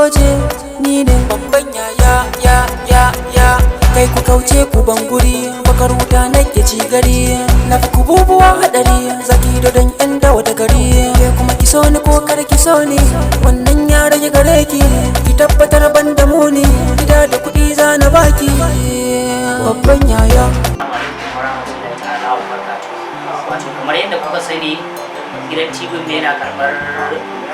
goje ni ne babban ya kai ku kauce ku banguri bakar wuta nake ci gari na fi kububuwan hadari zaki da dan yan dawa da gari kuma ki so ni ko kar ki so ni wannan ya rage gare ki tabbatar ban da muni gida da kuɗi za na baki babban yaya. Wato kamar yadda kuka sani gidan TV mai yana karɓar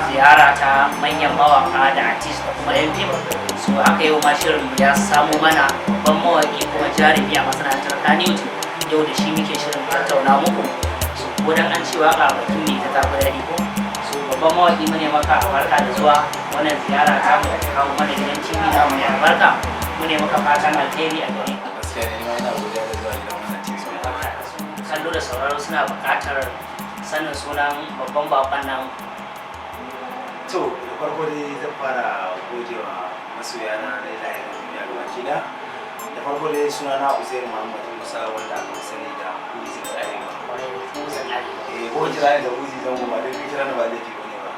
ziyara ta manyan mawaka da artist da kuma yan fim, su haka yau ma shirin ya samu mana babban mawaki kuma jarumi a masana'antar Kannywood. Yau da shi muke shirin tattauna muku su ko dan an ci waka bakin ne ta tafi daɗi ko su babban mawaki mu ne maka barka da zuwa wannan ziyara ta mu kawo mana gidan TV na mu ya barka mu ne maka fatan alheri a gare ka. Gaskiya ne ma ina godiya da zuwa gidan wannan TV. Kallo da sauraro suna buƙatar sanin sunan babban bakon nan. To da farko dai zan fara godewa masoyana na ilahin duniya gaba ki da farko dai sunana Uzair Muhammad Musa wanda aka sani da Uzi Arewa. Ko kira da Uzi zan goma dai kira na ba laifi bane ba.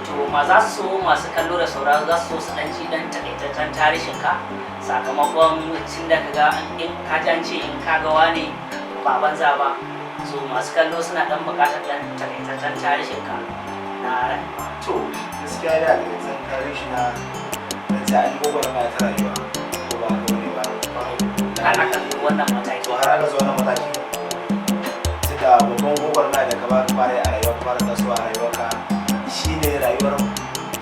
To ma za su masu kallo da sauraro za su so su dan ji dan takaitaccen tarihin ka sakamakon cin da kaga in ka jance in ka ga wane ba banza ba, so masu kallo suna dan bukatar dan takaitaccen tarihin ka na rayuwa. To gaskiya da takaitaccen tarihi na dan sai an gobar ma ta rayuwa ko ba ko ne ba har aka zo wannan mataki. To har aka zo wannan mataki sai da babban gobar ma da ka ba fara a rayuwa fara tasowa a rayuwarka shine rayuwar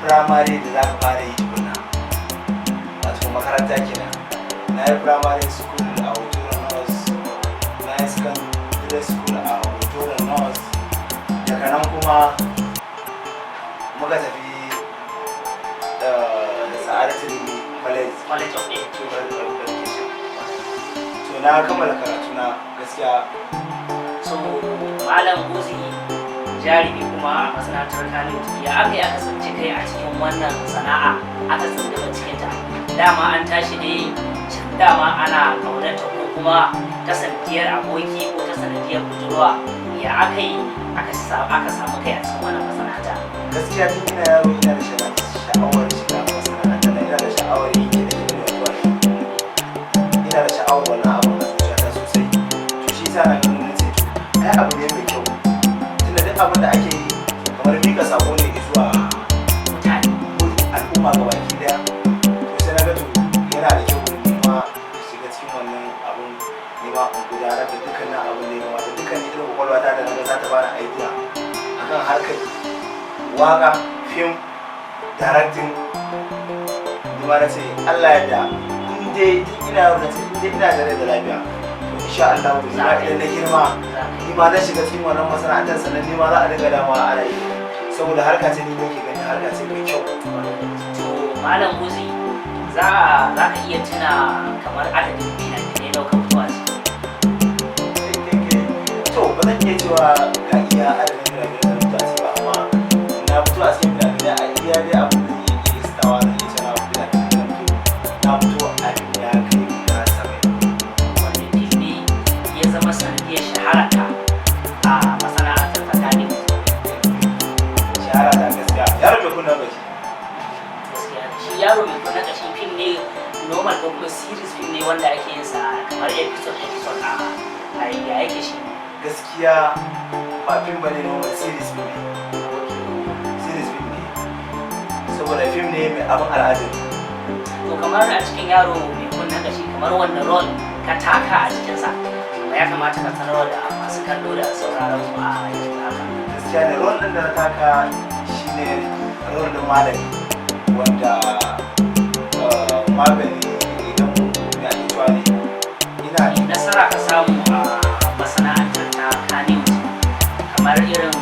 primary da za ka fara yi tukuna, wato makaranta kenan. Na yi primary school a Hotoron North, na yi secondary school a Hotoron North, daga nan kuma muka tafi Sa'adatu Rimi College of Education. To na kammala karatu na gaskiya. So Malam Uzi jarumi kuma a masana'antar Kannywood, ya aka yi aka tsinci kai a cikin wannan sana'a aka tsindima cikin ta. Dama an tashi ne dama ana kaunarta ko kuma ta sanadiyar aboki ko ta sanadiyar budurwa, ya aka yi aka samu kai a cikin wannan masana'anta. Gaskiya tun ina yaro ina da sha'awar shiga masana'anta, ina da sha'awar yin kiɗa da zuwa, ina da sha'awar wannan abu a zuciyata sosai. To shi sa na ganin nace ai abu ne mai kyau, tunda duk abin da ake yi kamar mika sako ne zuwa Mutane al'umma gabaki daya. To sai na ga to yana da kyau ni ma shiga cikin wannan abun, ni ma in gudanar da dukkanin abin da ya kamata, dukkanin irin kwakwalwata da naga za ta bani idea akan harkar waka, film, directing. Ni ma na ce Allah ya da in ina da rai da lafiya to insha Allah ni ma idan na girma ni ma na shiga cikin wannan masana'antar sannan ni ma za a daga dama a rai, saboda harka ce ni nake gani harka ce mai kyau. to Malam Uzi za ka iya tuna kamar adadin fina-finai da ka fito a ciki? To ba zan iya cewa ga iya adadin fina-finai da fito a ciki ba, amma na fito a cikin fina-finai a iya dai abin da zai iya istawa da iya cewa fina-finai na fito a ya kai guda 70. Wani fim ne ya zama sanadiyar shahara ta a masana'antar ta Kannywood? Shahara ta gaskiya yaro mai kunna gashi. Gaskiya shi yaro mai kuna ƙashin fim ne normal ko kuma series fim ne wanda ake yin sa kamar episode a ya yake shi? Gaskiya ba fim bane normal, series fim ne. Series fim ne saboda fim ne mai abin al'ajabi. To kamar a cikin yaro mai kunna ƙashi kamar wanda role ka taka a cikinsa, kuma ya kamata ka sanarwa da masu kallo da sauraron su a yanzu haka. Gaskiya ne role ɗin da na taka shine role ɗin malami wanda magani idan mai ake cewa ne ina Nasara ka samu a masana'antar ta Kannywood, kamar irin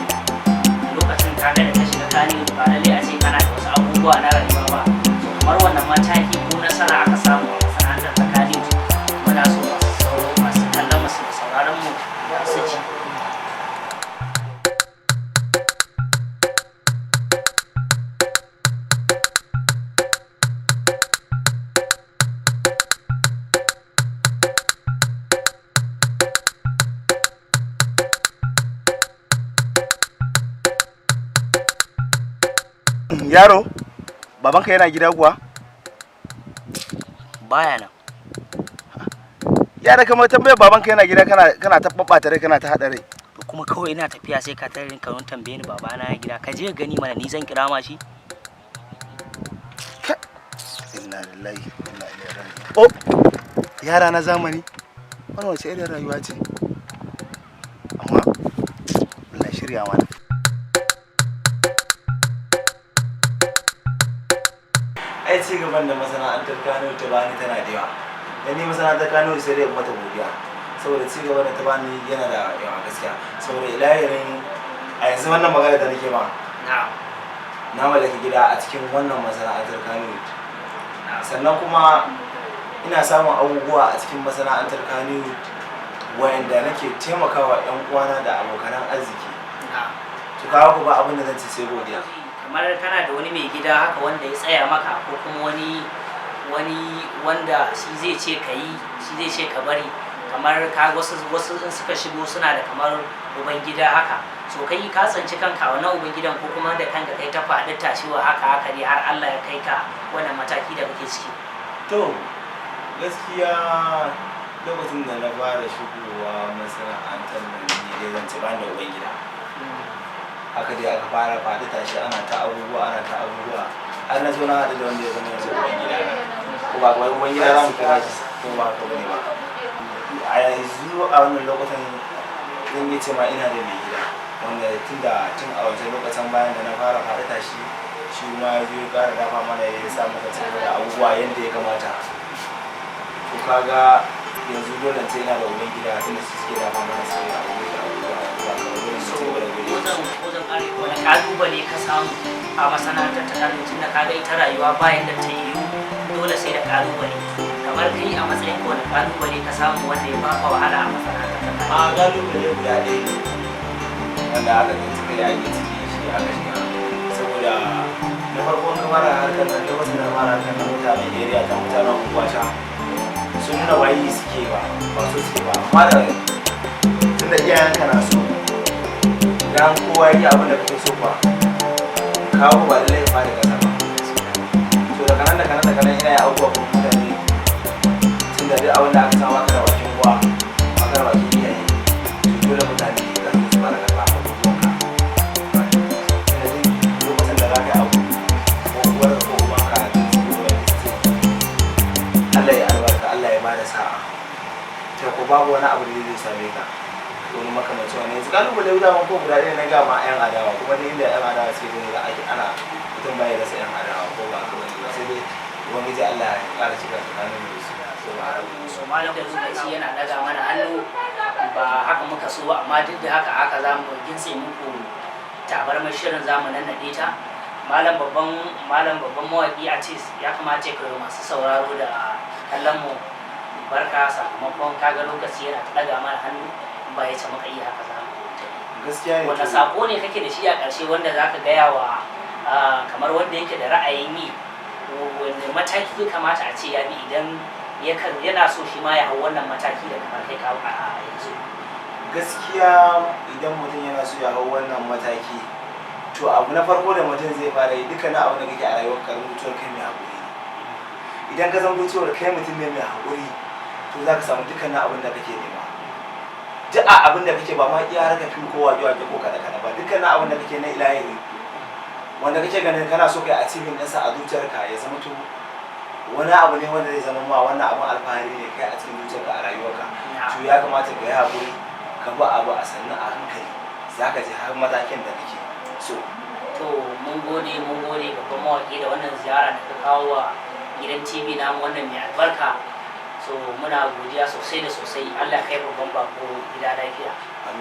lokacin kaga da ka shiga Kannywood ba lalle a ce kana da wasu abubuwa na rayuwa ba, so kamar wannan mataki ko nasara aka samu a masana'antar ta Kannywood, muna so masu kallon masu sauraron mu su ji. Yaro, babanka yana gida kuwa? Baya nan. Yara kamar tambayar babanka yana gida kana ta babbata rai kana ta hada rai. To kuma kawai ina tafiya sai ka tare ka nun tambaye ni babana ya gida. Ka je gani mana ni zan kira ma shi. Inna lillahi inna ilaihi raji'un. Oh, yara na zamani. Wannan wace irin rayuwa ce? Amma Allah shirya mana. Ai ci gaban da masana'antar Kano ta bani tana da yawa. Dan ni masana'antar Kano sai dai mata godiya. Saboda ci gaban da ta bani yana da yawa gaskiya. Saboda ilahirin a yanzu wannan magana da nake ma. Na mallaki gida a cikin wannan masana'antar Kano. Sannan kuma ina samun abubuwa a cikin masana'antar Kano wayanda nake taimakawa ƴan uwana da abokan arziki. To kawo ku ba abin da zan ci sai godiya. Kamar kana da wani mai gida haka wanda ya tsaya maka ko kuma wani wanda shi zai ce ka yi shi zai ce ka bari, kamar ka wasu in suka shigo suna da kamar uban gida haka, so kai ka tsanci kanka wannan uban gidan ko kuma da kanka kai ta faɗi tashiwa haka ne har Allah ya kai ka wannan mataki da kake ciki? To gaskiya lokacin da na fara shigowa masana'antar nan ne dai zan ci ban da uban gida. Haka dai aka fara faɗi tashi ana ta abubuwa har na zo na haɗu da wanda ya zama yanzu uban gida na. Ko ba wai uban gida za mu kira shi ko ba haka bane ba. A yanzu a wannan lokacin zan iya ce ma ina da mai gida wanda tun a wancan lokacin bayan da na fara faɗi tashi shi ma ya zo ya ƙara dafa mana ya sa maka cikin da abubuwa yadda ya kamata. To kaga yanzu dole sai ina da uban gida tunda su suke dafa mana sai abubuwa. Wani kalubale ka samu a masana'antar ta Kano tunda kaga ita rayuwa bayan da ta yi dole sai da kalubale, kamar kai a matsayin wani kalubale ka samu wanda ya baka wahala a masana'antar ta Kano? A kalubale guda ɗaya ne wanda aka tsinci kai ake ciki shi aka shiga, saboda na farko ka fara harkar nan lokacin da fara harkar nan mutanen area ta mutanen unguwata sun nuna wayi suke ba so suke ba, amma da tunda iyayenka na so dan kowa yi abin da kake so ba kawo ba lallai ba da kasa ba. So da kanan ina ya abubuwa kuma mutane tun da duk abin da aka samu aka da bakin kowa aka da bakin iyaye to dole mutane za su fara karɓa abubuwan ka. Tunda duk lokacin da za ka yi abu ko uwar ko uban ka Allah ya albarka, Allah ya bada sa'a, to ko babu wani abu da zai same ka wani makamancin wani. Yanzu kalubale wuta ko guda ɗaya na gama yan adawa, kuma da inda yan adawa suke gani da ake ana mutum baya rasa yan adawa ko ba ka bane ba, sai dai ubangiji Allah ya ƙara cika tsakanin mu su ko ba har So malam da lokaci yana daga mana hannu ba haka muka so ba, amma duk da haka za mu gintse muku tabarmar shirin zamu nannaɗe ta. Malam babban mawaƙi artist ya kamata ka yi masu sauraro da kallon mu barka sakamakon kaga lokaci yana ta daga mana hannu ba ya ce maka iya haka za mu gaskiya ne. wanda sako ne kake da shi a ƙarshe wanda za ka gaya wa kamar wanda yake da ra'ayin yi wanda mataki ya kamata a ce ya bi idan yana so shi ma ya hau wannan mataki da kamar kai kawo a yanzu? Gaskiya idan mutum yana so ya hau wannan mataki, to abu na farko da mutum zai fara yi dukkanin abu da kake a rayuwar ka mutuwar kai mai haƙuri. Idan ka zama cewa kai mutum ne mai haƙuri to za ka samu dukkanin abin da kake nema. Duk a abin da kake ba ma iya harka fim ko waƙe-waƙe ko kaɗe-kaɗe ba, dukkanin abin da kake na ilahi wanda kake ganin kana so kai a cikin ɗansa a zuciyarka ya zama to wani abu ne wanda zai zama ma wannan abin alfahari ne kai a cikin zuciyarka a rayuwarka. To ya kamata ka yi haƙuri ka ba abu a sannan a hankali za ka je har matakin da kake so. To mun gode babban mawaƙi da wannan ziyara da ka kawo wa gidan TV namu wannan mai albarka. So muna godiya sosai da sosai, Allah kai babban bako gida lafiya.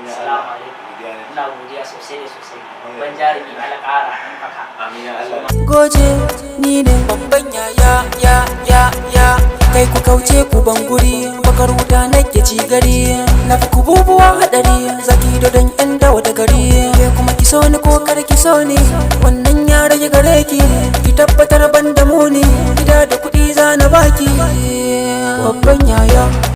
Assalamu alaikum. Muna godiya sosai da sosai. Babban jarumi Allah ƙara haka. Amin ya Allah. Goje ni ne babban ya kai ku kauce ku banguri bakar wuta nake ci gari na fi ku bubuwa hadari zaki da dan yan dawa da gari kuma ki so ni ko kar ki so ni wannan ya rage gare ki tabbatar ban da muni gida da kuɗi za na baki babban yaya.